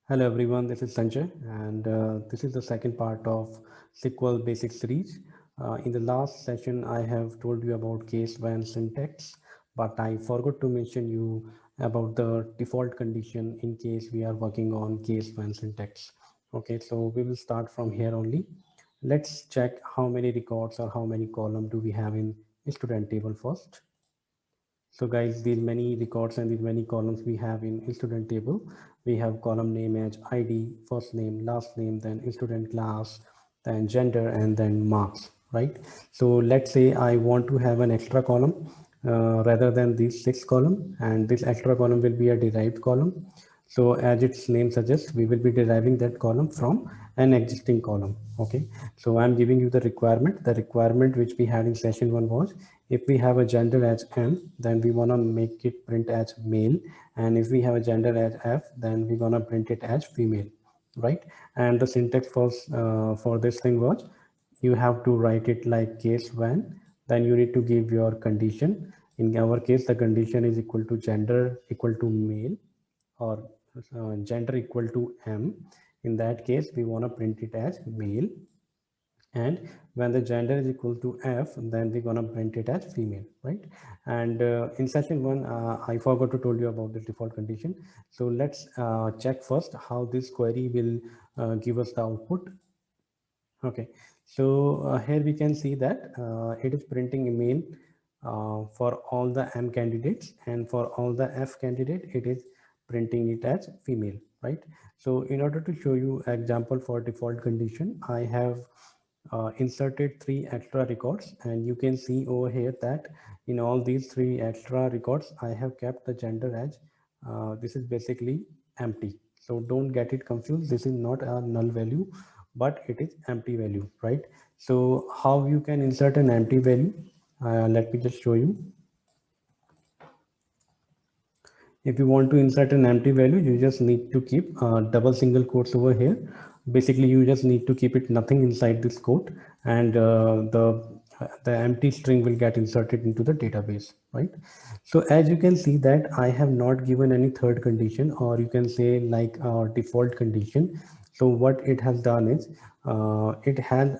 Hello everyone, this is Sanjay and this is the second part of SQL Basic series. In the last session, I have told you about case when syntax, but I forgot to mention you about the default condition in case we are working on case when syntax. Okay, so we will start from here only. Let's check how many records or how many columns do we have in student table first. So guys, these many records and these many columns we have in student table. We have column name as ID, first name, last name, then student class, then gender, and then marks, right? So let's say I want to have an extra column rather than these six column, and this extra column will be a derived column. So as its name suggests, we will be deriving that column from an existing column. Okay. So I'm giving you the requirement. The requirement which we had in session one was if we have a gender as M, then we want to make it print as male. And if we have a gender as F, then we're going to print it as female. Right. And the syntax for this thing was you have to write it like case when, then you need to give your condition. In our case, the condition is equal to gender equal to male or gender equal to M. In that case, we want to print it as male. And when the gender is equal to F, then we're going to print it as female, right? And in session one, I forgot to tell you about the default condition. So let's check first how this query will give us the output. Okay, so here we can see that it is printing email for all the M candidates, and for all the F candidate, it is printing it as female, right? So in order to show you example for default condition, I have inserted three extra records, and you can see over here that in all these three extra records, I have kept the gender as this is basically empty. So don't get it confused. This is not a null value, but it is empty value, right? So how you can insert an empty value? Let me just show you. If you want to insert an empty value, you just need to keep double single quotes over here. Basically, you just need to keep it nothing inside this quote, and the empty string will get inserted into the database, right? So as you can see that I have not given any third condition, or you can say like default condition. So what it has done is it has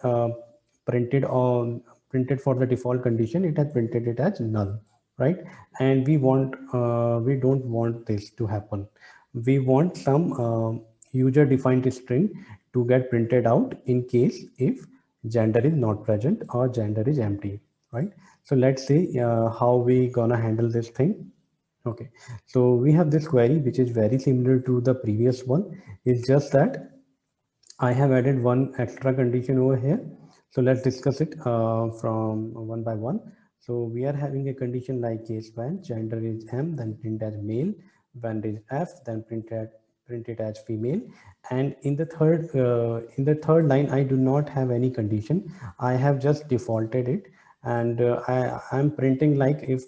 printed on printed for the default condition. It has printed it as null, right? And we don't want this to happen. We want some user defined string to get printed out in case if gender is not present or gender is empty, right? So let's see how we gonna handle this thing. Okay, so we have this query which is very similar to the previous one. It's just that I have added one extra condition over here. So let's discuss it from one by one. So we are having a condition like case when gender is M, then print as male, when it is F, then print it as female. And in the third line, I do not have any condition. I have just defaulted it, and I'm printing like if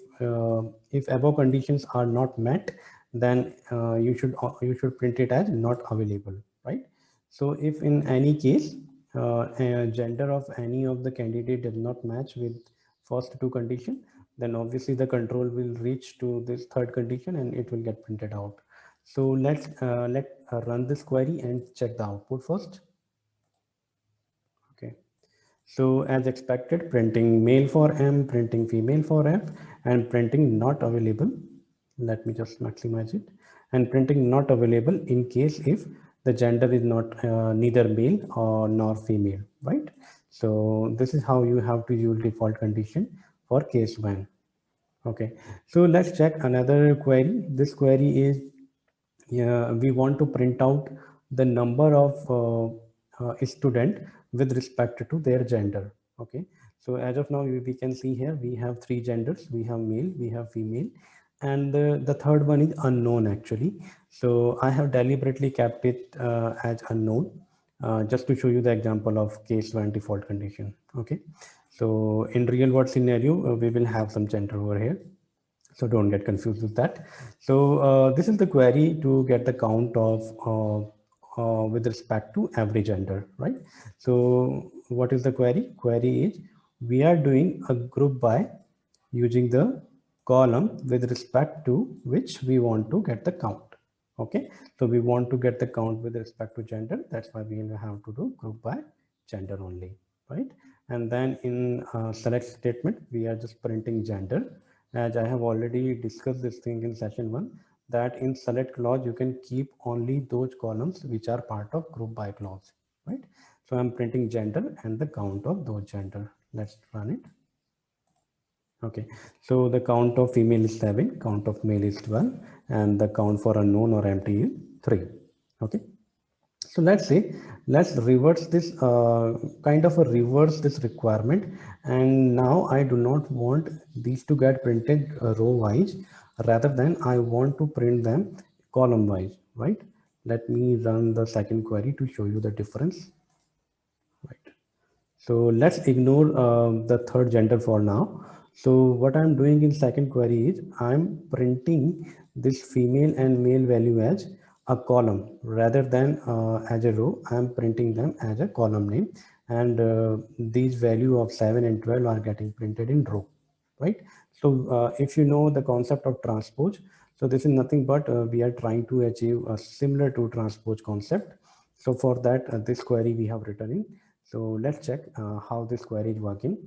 above conditions are not met, then you should print it as not available, right? So if in any case, gender of any of the candidate does not match with first two condition, then obviously the control will reach to this third condition and it will get printed out. So let run this query and check the output first. Okay. So as expected, printing male for M, printing female for F, and printing not available. Let me just maximize it. And printing not available in case if the gender is not neither male or nor female, right? So this is how you have to use default condition for case when. Okay. So let's check another query. This query is we want to print out the number of student with respect to their gender. Okay, so as of now we can see here we have three genders. We have male, we have female, and the third one is unknown actually. So I have deliberately kept it as unknown just to show you the example of case one default condition. Okay, so in real world scenario we will have some gender over here, so don't get confused with that. So this is the query to get the count of with respect to every gender, right? So what is the query? Query is we are doing a group by using the column with respect to which we want to get the count. Okay, so we want to get the count with respect to gender. That's why we will have to do group by gender only, right? And then in select statement, we are just printing gender. As I have already discussed this thing in session 1, that in select clause you can keep only those columns which are part of group by clause, right? So I'm printing gender and the count of those gender. Let's run it. Okay, so the count of female is 7, count of male is 12, and the count for unknown or empty is 3. Okay, so let's reverse this kind of a reverse this requirement, and now I do not want these to get printed row wise, rather than I want to print them column wise, right? Let me run the second query to show you the difference, right? So let's ignore the third gender for now. So what I'm doing in second query is I'm printing this female and male value as a column rather than as a row. I'm printing them as a column name, and these value of 7 and 12 are getting printed in row, right? So if you know the concept of transpose, so this is nothing but we are trying to achieve a similar to transpose concept. So for that, this query we have written in. So let's check how this query is working.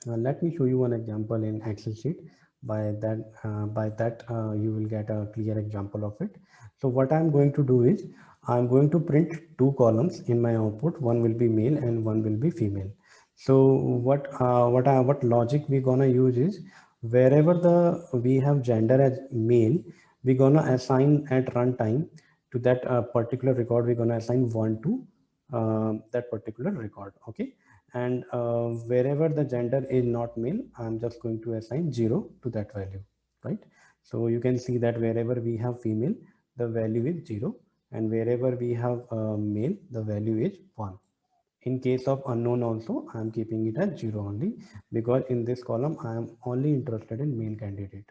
Let me show you one example in Excel sheet. By that, you will get a clear example of it. So what I'm going to do is I'm going to print two columns in my output. One will be male and one will be female. So what logic we're gonna use is wherever we have gender as male, we're gonna assign at runtime to that particular record. We're gonna assign 1 to that particular record. Okay, and wherever the gender is not male, I'm just going to assign 0 to that value, right? So you can see that wherever we have female, the value is 0, and wherever we have male, the value is 1. In case of unknown also, I'm keeping it as 0 only, because in this column I am only interested in male candidate.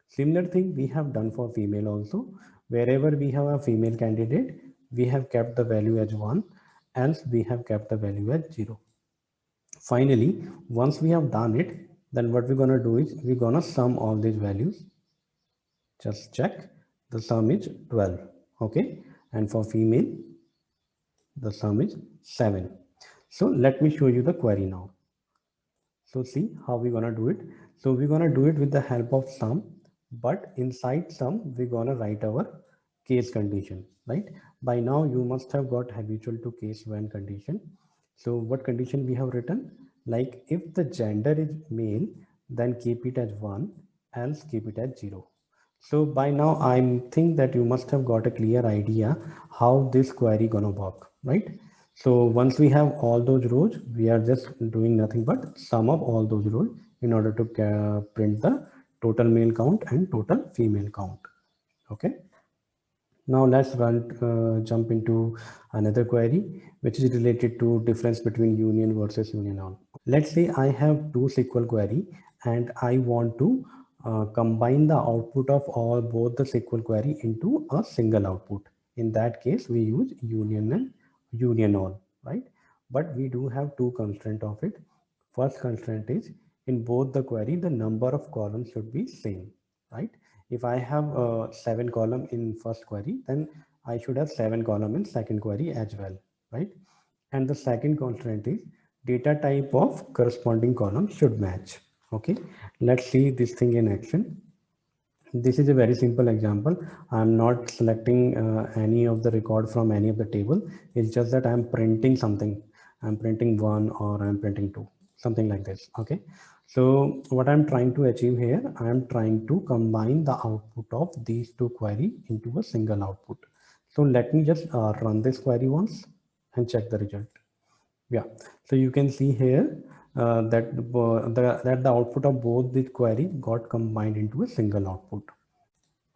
Similar thing we have done for female also. Wherever we have a female candidate, we have kept the value as 1, else we have kept the value as 0. Finally, once we have done it, then what we're going to do is we're going to sum all these values. Just check. The sum is 12. Okay. And for female, the sum is 7. So let me show you the query now. So see how we're going to do it. So we're going to do it with the help of sum, but inside sum, we're going to write our case condition, right? By now you must have got habitual to case when condition. So what condition we have written? Like if the gender is male, then keep it as 1, else keep it as 0. So by now I think that you must have got a clear idea how this query gonna work, right? So once we have all those rows, we are just doing nothing but sum of all those rows in order to print the total male count and total female count. Okay. Now let's jump into another query, which is related to difference between union versus union all. Let's say I have two SQL query and I want to combine the output of both the SQL query into a single output. In that case, we use union and union all, right? But we do have two constraints of it. First constraint is in both the query, the number of columns should be same, right? If I have 7 column in first query, then I should have 7 column in second query as well, right? And the second constraint is data type of corresponding column should match. Okay, let's see this thing in action. This is a very simple example. I'm not selecting any of the record from any of the table. It's just that I'm printing something. I'm printing 1 or I'm printing 2, something like this. Okay, so what I'm trying to achieve here, I'm trying to combine the output of these two query into a single output. So let me just run this query once and check the result. Yeah, so you can see here that the output of both the query got combined into a single output.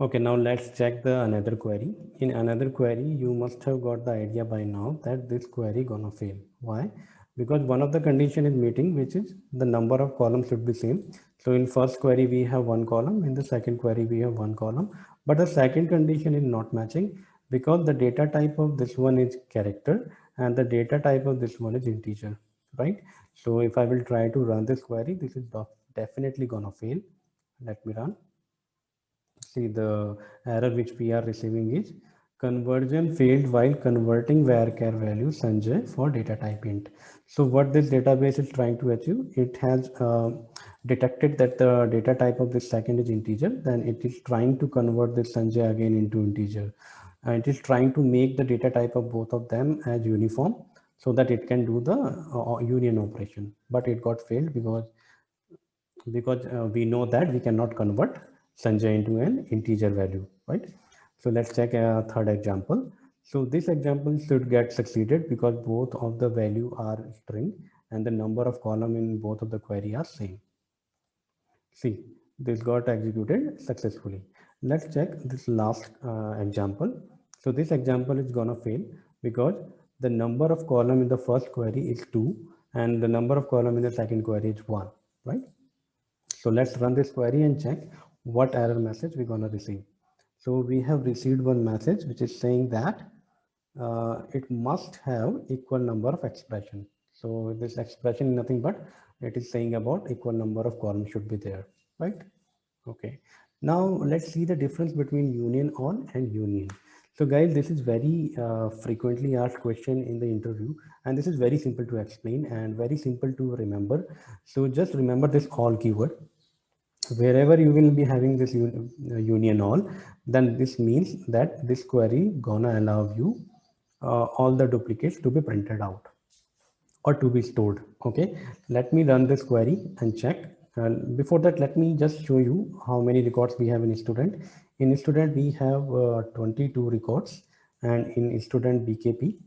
Okay, now let's check the another query. In another query, you must have got the idea by now that this query gonna fail. Why? Because one of the condition is meeting, which is the number of columns should be same. So in first query, we have one column. In the second query, we have one column. But the second condition is not matching because the data type of this one is character and the data type of this one is integer, right? So if I will try to run this query, this is definitely gonna fail. Let me run. See, the error which we are receiving is conversion failed while converting varchar value Sanjay for data type int. So what this database is trying to achieve, it has detected that the data type of this second is integer, then it is trying to convert this Sanjay again into integer. And it is trying to make the data type of both of them as uniform so that it can do the union operation. But it got failed because we know that we cannot convert Sanjay into an integer value, right? So let's check a third example. So this example should get succeeded because both of the value are string and the number of column in both of the query are same. See, this got executed successfully. Let's check this last example. So this example is gonna fail because the number of column in the first query is 2 and the number of column in the second query is 1, right? So let's run this query and check what error message we're going to receive. So we have received one message which is saying that it must have equal number of expression. So this expression is nothing but it is saying about equal number of columns should be there, right? Okay. Now let's see the difference between union all and union. So guys, this is very frequently asked question in the interview, and this is very simple to explain and very simple to remember. So just remember this all keyword. Wherever you will be having this union all, then this means that this query gonna allow you all the duplicates to be printed out or to be stored. Okay, let me run this query and check. Before that, let me just show you how many records we have in student. In student, we have 22 records, and in student BKP,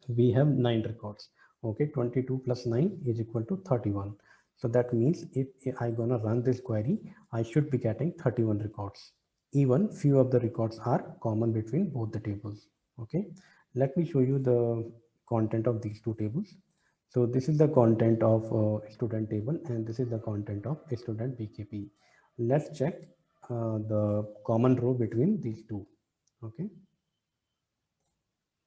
we have 9 records. Okay, 22 plus 9 is equal to 31. So that means if I gonna run this query, I should be getting 31 records. Even few of the records are common between both the tables. Okay, let me show you the content of these two tables. So this is the content of student table and this is the content of student BKP. Let's check the common row between these two. Okay.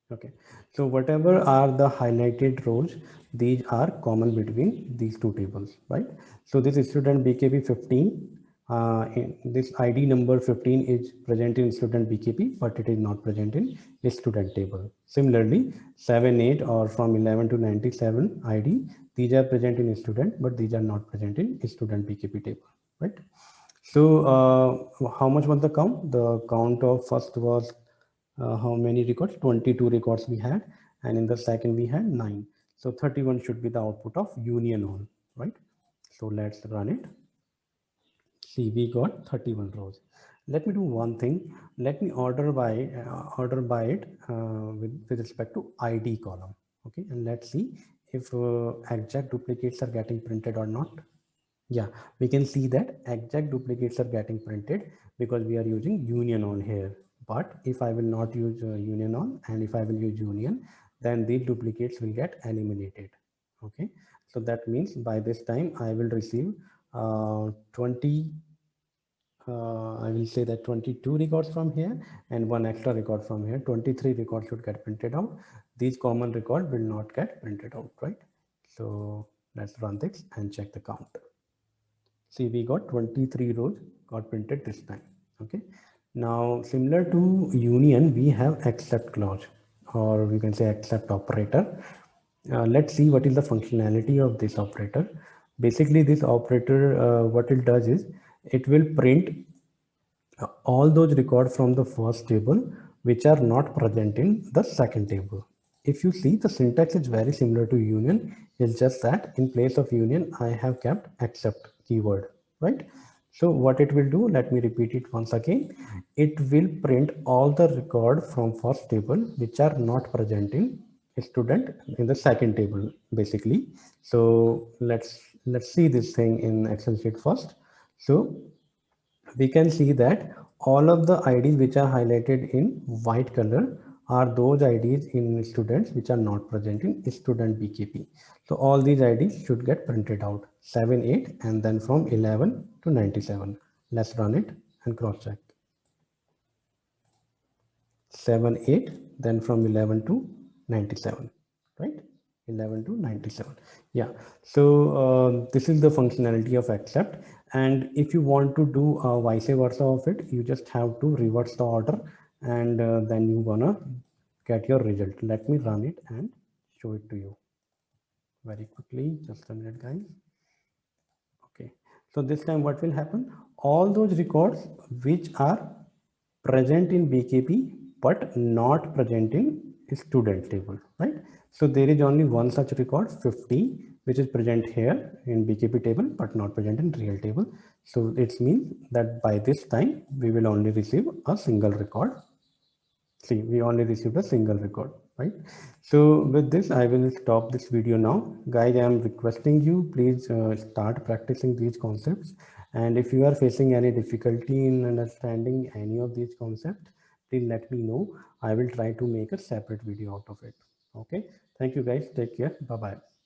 Okay, so whatever are the highlighted rows, these are common between these two tables, right? So this is student BKP 15, this ID number 15 is present in student BKP, but it is not present in student table. Similarly, 7, 8 or from 11 to 97 ID, these are present in student, but these are not present in student BKP table, right? So how much was the count? The count of first was how many records? 22 records we had, and in the second we had 9. So 31 should be the output of union all, right? So let's run it. See, we got 31 rows. Let me do one thing. Let me order by it with respect to ID column. Okay, and let's see if exact duplicates are getting printed or not. Yeah, we can see that exact duplicates are getting printed because we are using union on here. But if I will not use union on and if I will use union, then these duplicates will get eliminated. Okay, so that means by this time I will receive 20. I will say that 22 records from here and one extra record from here. 23 records should get printed out. These common record will not get printed out, right? So let's run this and check the count. See, we got 23 rows got printed this time. Okay. Now, similar to union, we have except clause, or we can say except operator. Let's see what is the functionality of this operator. Basically, this operator, what it does is it will print all those records from the first table which are not present in the second table. If you see, the syntax is very similar to union. It's just that in place of union, I have kept except keyword, right? So what it will do, let me repeat it once again. It will print all the record from first table which are not present in student in the second table, basically. So let's see this thing in Excel sheet first. So we can see that all of the IDs which are highlighted in white color are those IDs in students which are not present in student BKP. So all these IDs should get printed out 7, 8 and then from 11 to 97. Let's run it and cross check. 7, 8, then from 11 to 97, right? 11 to 97. Yeah, so this is the functionality of accept. And if you want to do vice versa of it, you just have to reverse the order, and then you gonna get your result. Let me run it and show it to you very quickly. Just a minute, guys. Okay, so this time what will happen? All those records which are present in BKB but not present in student table, right? So there is only one such record 50 which is present here in BKB table but not present in real table. So it means that by this time we will only receive a single record. See, we only received a single record, right? So with this, I will stop this video now. Guys, I am requesting you, please start practicing these concepts. And if you are facing any difficulty in understanding any of these concepts, please let me know. I will try to make a separate video out of it. Okay. Thank you guys. Take care. Bye-bye.